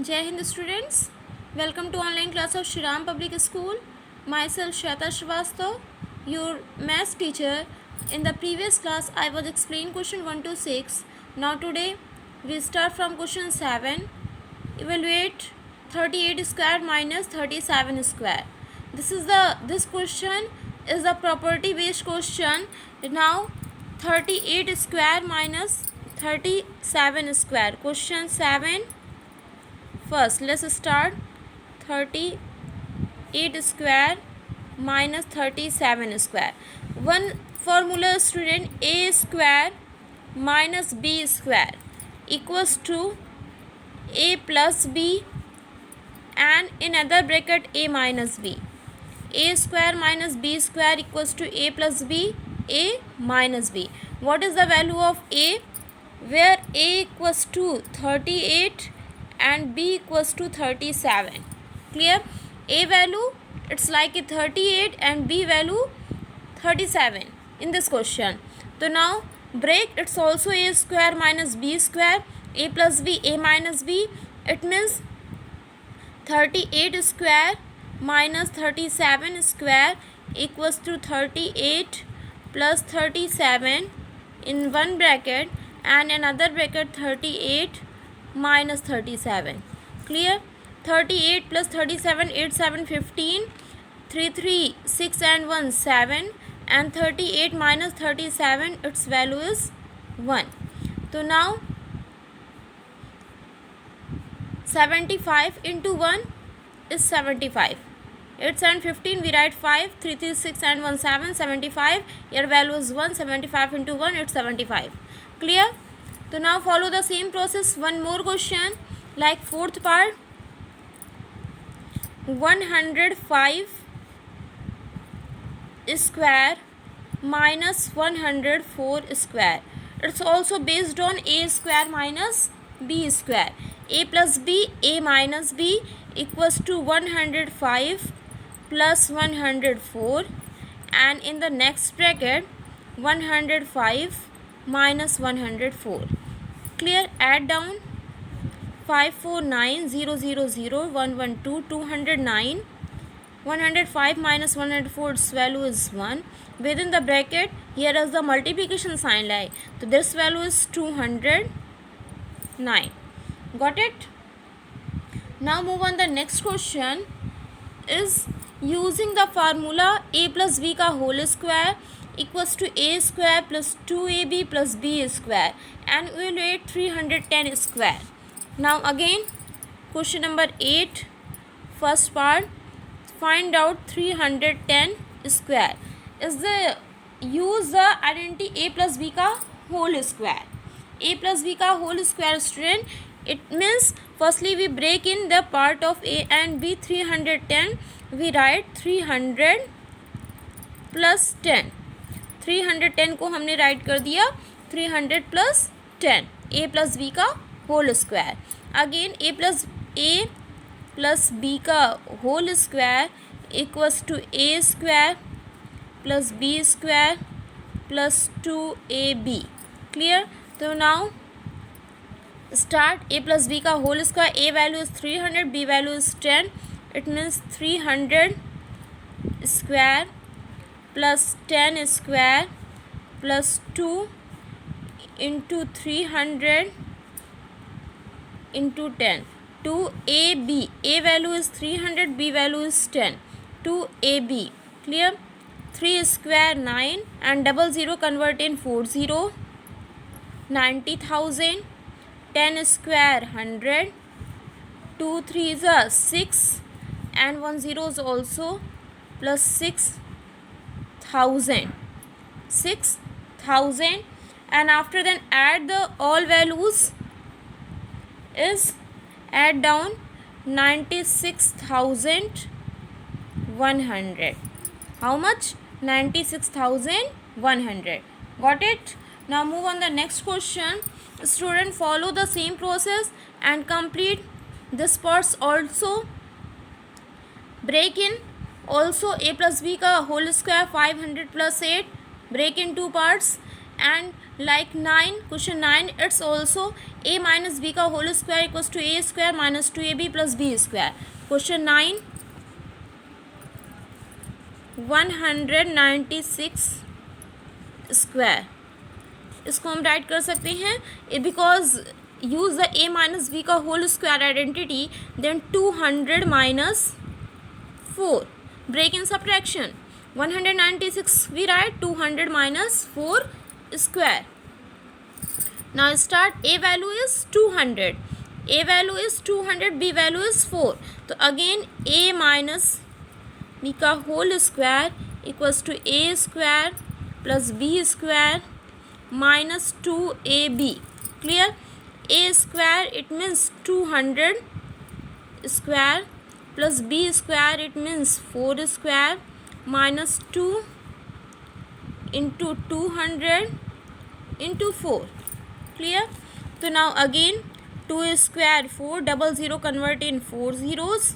Jai Hind students, welcome to online class of Shriram Public School. Myself Shweta Shrivastava, your maths teacher. In the previous class I was explaining question 1 to 6. Now today we start from question 7. Evaluate 38 square minus 37 square. This question is a property based question. Now 38 square minus 37 square. Question 7. First, let's start 38 square minus 37 square. One formula, student, a square minus b square equals to a plus b and in other bracket a minus b. A square minus b square equals to a plus b, a minus b. What is the value of a? Where a equals to 38 and b equals to 37. Clear? A value it's like a 38 and b value 37 in this question. So now break, it's also a square minus b square, a plus b, a minus b. It means 38 square minus 37 square equals to 38 plus 37 in one bracket and another bracket 38 minus 37. Clear? 38 plus 37, 8 7 15, 3 3 6 and 1 7, and 38 minus 37, its value is 1. So now 75 into 1 is 75. 8 7 15, we write 5, 3 3 6 and 1 7, 75. Your value is 1. 75 into 1, it's 75. Clear? So now follow the same process. One more question, like fourth part. 105 square minus 104 square. It's also based on a square minus b square. A plus b, a minus b equals to 105 plus 104, and in the next bracket 105 minus 104. Clear? Add down 549 000 112 209. 105 minus 104, its value is 1. Within the bracket, here is the multiplication sign lie. So this value is 209. Got it? Now move on. The next question is using the formula a plus b ka whole square equals to a square plus 2ab plus b square, and evaluate 310 square. Now again question number 8, first part. Find out 310 square. Is the use the identity a plus b ka whole square. A plus b ka whole square, student, it means firstly we break in the part of a and b. 310 we write 300 plus 10. 310 को हमने right कर दिया 300 plus 10, a plus b का whole square. Again a plus b का whole square equals to a square plus b square plus 2ab. Clear? तो now start. a plus b का whole square, a value is 300, b value is 10. It means 300 square plus 10 square plus 2 into 300 into 10. 2ab, a value is 300, b value is 10. 2ab. Clear? 3 square 9 and double zero convert in 40. 90,000. 10 square 100. 2 3 is a 6 and 1 0 is also plus 6,000. 6,000, and after then add the all values is add down 96,100. How much? 96,100. Got it? Now move on the next question. Student, follow the same process and complete this parts also. Break in also a plus b का whole square 500 plus 8. Break in two parts and like 9, question 9, it's also a minus b का whole square equals to a square minus 2ab plus b square. Question 9, 196 square, इसको हम write कर सकते हैं because use the a minus B का whole square identity, then 200 minus 4, break in subtraction, 196 we write 200 minus 4 square. Now start, a value is 200, a value is 200, b value is 4. तो again a minus b का whole square equals to a square plus b square minus 2ab. Clear? A square it means 200 square plus b square it means 4 square minus 2 into 200 into 4. Clear? So now again 2 square 4, double zero convert in 4 zeros,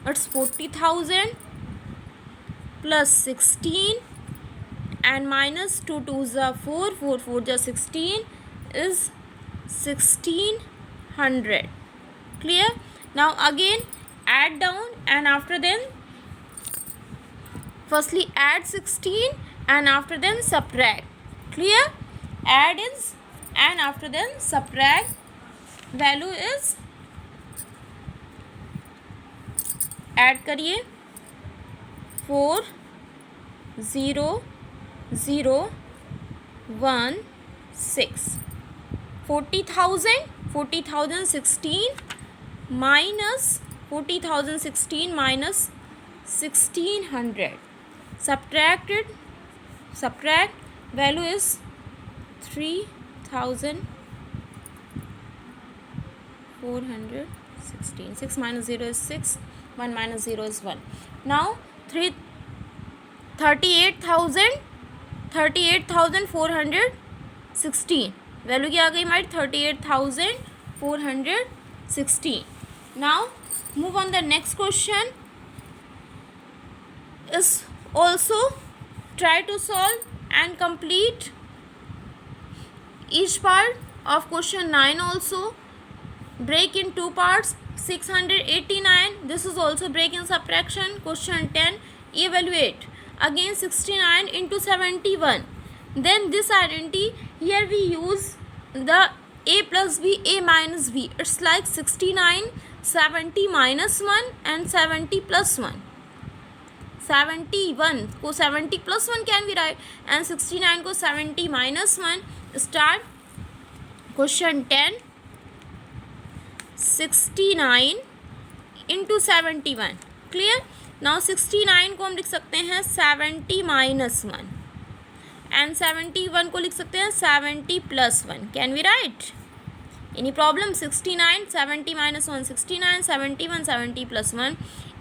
it's 40,000 plus 16 and minus 2 2s are 4, 4 4 are 16 is 1600. Clear? Now again add down and after then firstly add 16 and after then subtract. Clear? Add is and after then subtract, value is, add करिए 4 0 0 1 6, 40,000 16 minus 40,016 minus 1600, subtract, value is 3,416, 6 minus 0 is 6, 1 minus 0 is 1. Now 38,416, value क्या आ गई हमारी 38,416. Now move on, the next question is also try to solve and complete each part of question 9 also. Break in two parts, 689, this is also break in subtraction. Question 10, evaluate again 69 into 71. Then this identity, here we use the a plus b, a minus b. It's like 69, 70 minus 1 and 70 plus 1. 71 को 70 plus 1 can be write and 69 को 70 minus 1. Start. Question 10, 69 into 71. Clear? Now 69 को हम लिख सकते हैं 70 minus 1 and 71 को लिख सकते हैं 70 plus 1. Can we write? Any problem? 69, 70 minus 1, 69, 71, 70 plus 1.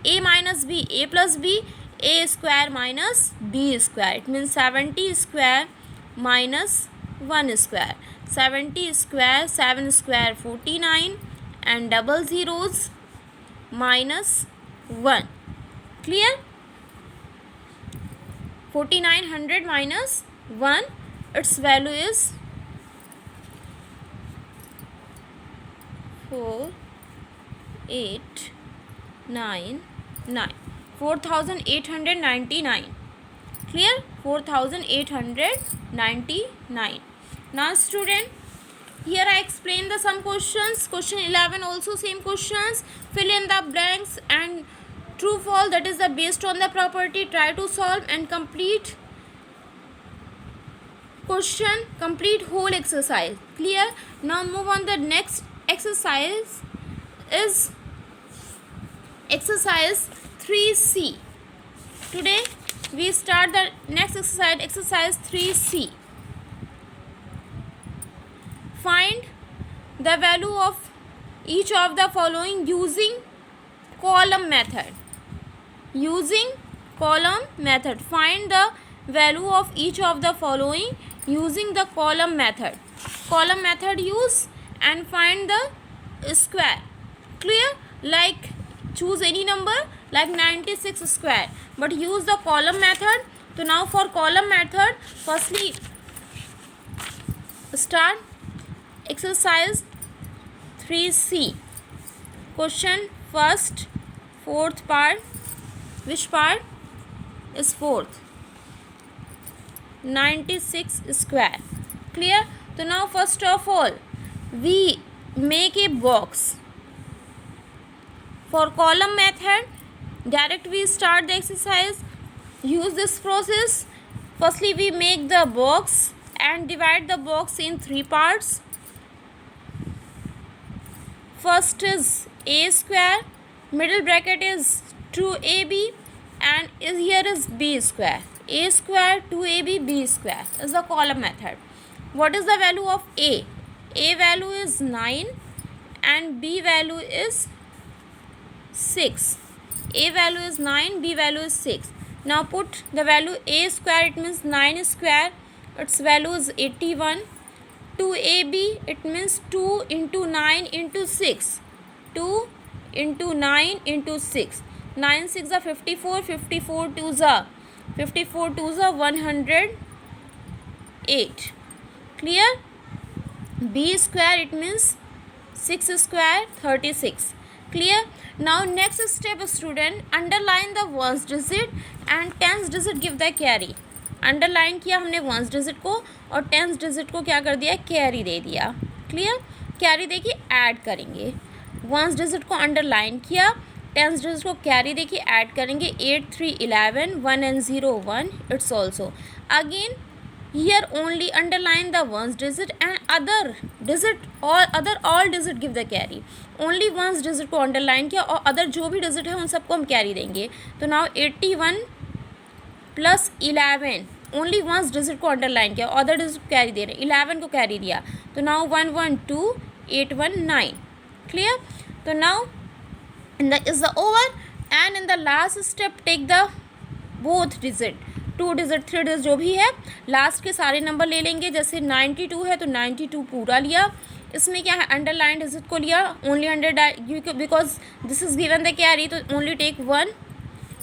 A minus b, a plus b, a square minus b square. It means 70 square minus 1 square. 70 square, 7 square 49 and double zeros minus 1. Clear? 4900 minus 1, its value is 4899, 4899. Clear? 4899. Now student, here I explain the some questions. Question 11 also same questions. Fill in the blanks and true false, that is the based on the property. Try to solve and complete question, complete whole exercise. Clear? Now move on, the next exercise is exercise 3C. Today we start the next exercise, exercise 3C. Find the value of each of the following using column method. Using column method. Find the value of each of the following using the column method. Column method use and find the square. Clear? Like choose any number like 96 square, but use the column method. So now for column method, firstly start exercise 3C question first fourth part which part is fourth 96 square clear. So now first of all we make a box for column method. Direct we start the exercise. Use this process. Firstly we make the box and divide the box in three parts. First is a square, middle bracket is 2ab and here is b square. A square 2ab b square is the column method. What is the value of a? A value is 9 and b value is 6. A value is 9, b value is 6. Now put the value a square, it means 9 square, its value is 81. 2ab, it means 2 into 9 into 6. 2 into 9 into 6. 9 6 are 54, 54 2s are 54 2s are 108. Clear? B square, it means 6 square 36. Clear? Now next step student, underline the ones digit and tens digit give the carry. Underline किया हमने once digit को और tens digit को क्या कर दिया, carry दे दिया. Clear? Carry दे के ऐड करेंगे. वंस डिजिट को अंडरलाइन किया, टेंस डिजिट को कैरी दे के ऐड करेंगे. 8 3 11 1 and 0 1. It's also again here only underline the ones digit and other digit और other all digit give the carry. Only ones digit को underline किया और अदर जो भी डिजिट है उन सबको हम कैरी देंगे. तो now 81 plus 11 only ones digit को अंडरलाइन किया, अदर डिजिट कैरी दे रहे हैं. 11 को कैरी दिया तो नाउ 1 1 2 8 1 9. क्लियर? तो now in the is the over and in the last step take the both digit 2 digit 3 digit जो भी है लास्ट के सारे नंबर ले लेंगे. जैसे 92 है तो 92 पूरा लिया. इसमें क्या है, अंडरलाइन डिजिट को लिया only 100 because this is given the carry तो only take 1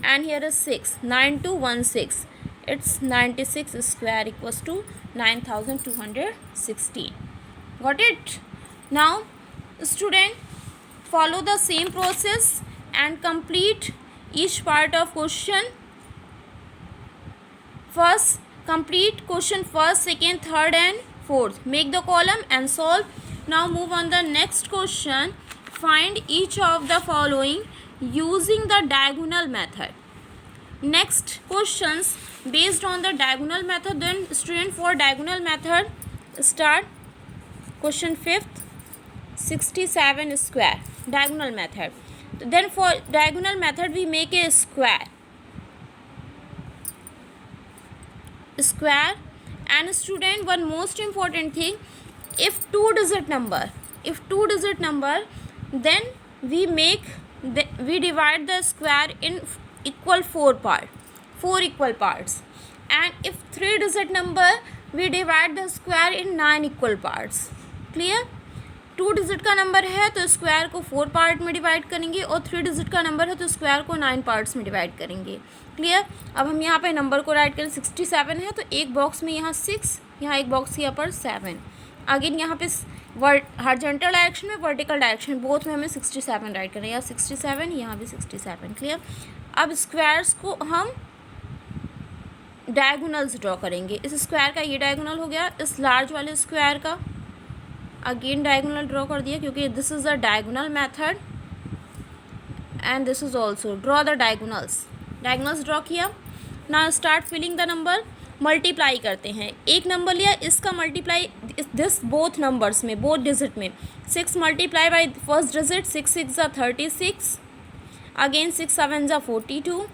and here is 6 9216. It's 96 square equals to 9216. Got it? Now student follow the same process and complete each part of question. First complete question first, second, third and fourth. Make the column and solve. Now move on the next question. Find each of the following using the diagonal method. Next questions based on the diagonal method. Then student for diagonal method start question 5th 67 square diagonal method. Then for diagonal method we make a square and student one most important thing, if two digit number then we divide the square in equal 4 equal parts, and if 3 digit number we divide the square in 9 equal parts. Clear? 2 digit का number है तो square को 4 part में divide करेंगे और 3 digit का number है तो स्क्वायर को 9 पार्ट्स में डिवाइड करेंगे. क्लियर? अब हम यहाँ पे नंबर को राइट करें. 67 है तो एक बॉक्स में यहाँ 6, यहाँ एक बॉक्स यहाँ पर 7. अगेन यहाँ पे हॉरिजॉन्टल डायरेक्शन में वर्टिकल डायरेक्शन बोथ में हमें 67 राइट करें. यहाँ 67 यहाँ भी 67. क्लियर? अब स्क्वायर्स को हम डायगोनल्स ड्रॉ करेंगे. इस स्क्वायर का ये डायगोनल हो गया, इस लार्ज वाले स्क्वायर का अगेन डायगोनल ड्रॉ कर दिया क्योंकि this is the diagonal method and this is also. Draw the diagonals draw किया. Now start filling the number. Multiply करते हैं. एक नंबर लिया, इसका मल्टीप्लाई दिस बोथ नंबर्स में बोथ डिजिट में 6 multiply by first digit 6 6 36. Again 6 7 42.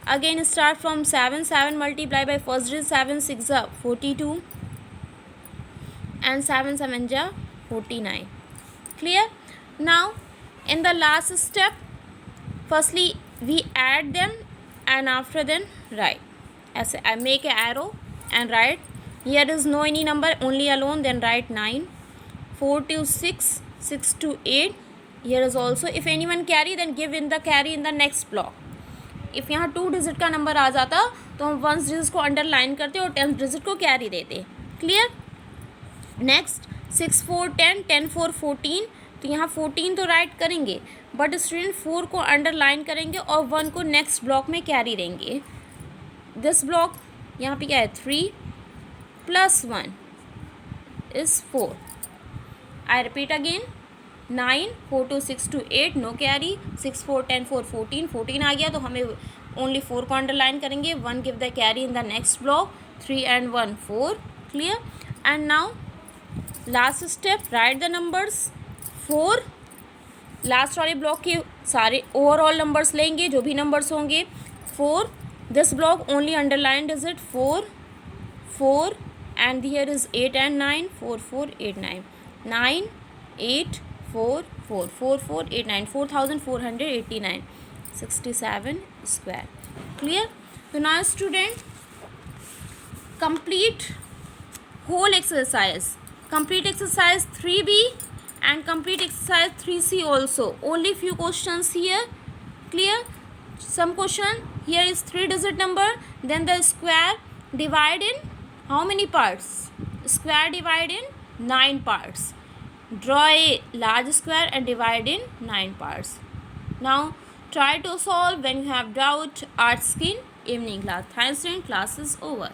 Again start from 7 multiply by first digit 7 6 42 and 7 7 49. Clear? Now in the last step firstly we add them and after then write. As I make an arrow and write. Here is no any number, only alone, then write 9 4 to 6 6 to 8. Here is also if anyone carry then give in the carry in the next block. if यहाँ 2 digit का number आ जाता तो हम 1 digit को underline करते और 10 digit को carry देते. क्लियर? नेक्स्ट 6 4 10, 10 4 14, तो यहाँ 14 तो राइट करेंगे बट स्टूडेंट 4 को अंडरलाइन करेंगे और 1 को नेक्स्ट ब्लॉक में कैरी देंगे. दिस ब्लॉक यहाँ पे क्या है 3 plus 1 is 4. I repeat again 9 4 2 6 2 8 no carry 6 4 10 4 14 14 आ गया तो हमें ओनली 4 को अंडरलाइन करेंगे. 1 give the carry in the next block 3 and 1 4. Clear. And now last step write the numbers 4. Last वाले ब्लॉक के सारे ओवरऑल नंबर्स लेंगे जो भी नंबर्स होंगे 4. This block only underlined is it 4 4 and here is 8 and 9 4 4 8 9 9 8 4 4 4 4 8 9 4489 67 square. Clear. So now student complete whole exercise, complete exercise 3b and complete exercise 3c also. Only few questions here. Clear. Some question here is 3-digit number, then the square divide in how many parts? Square divide in 9 parts. Draw a large square and divide in 9 parts. Now try to solve. When you have doubt, ask in evening class. Thanks, student. Class is over.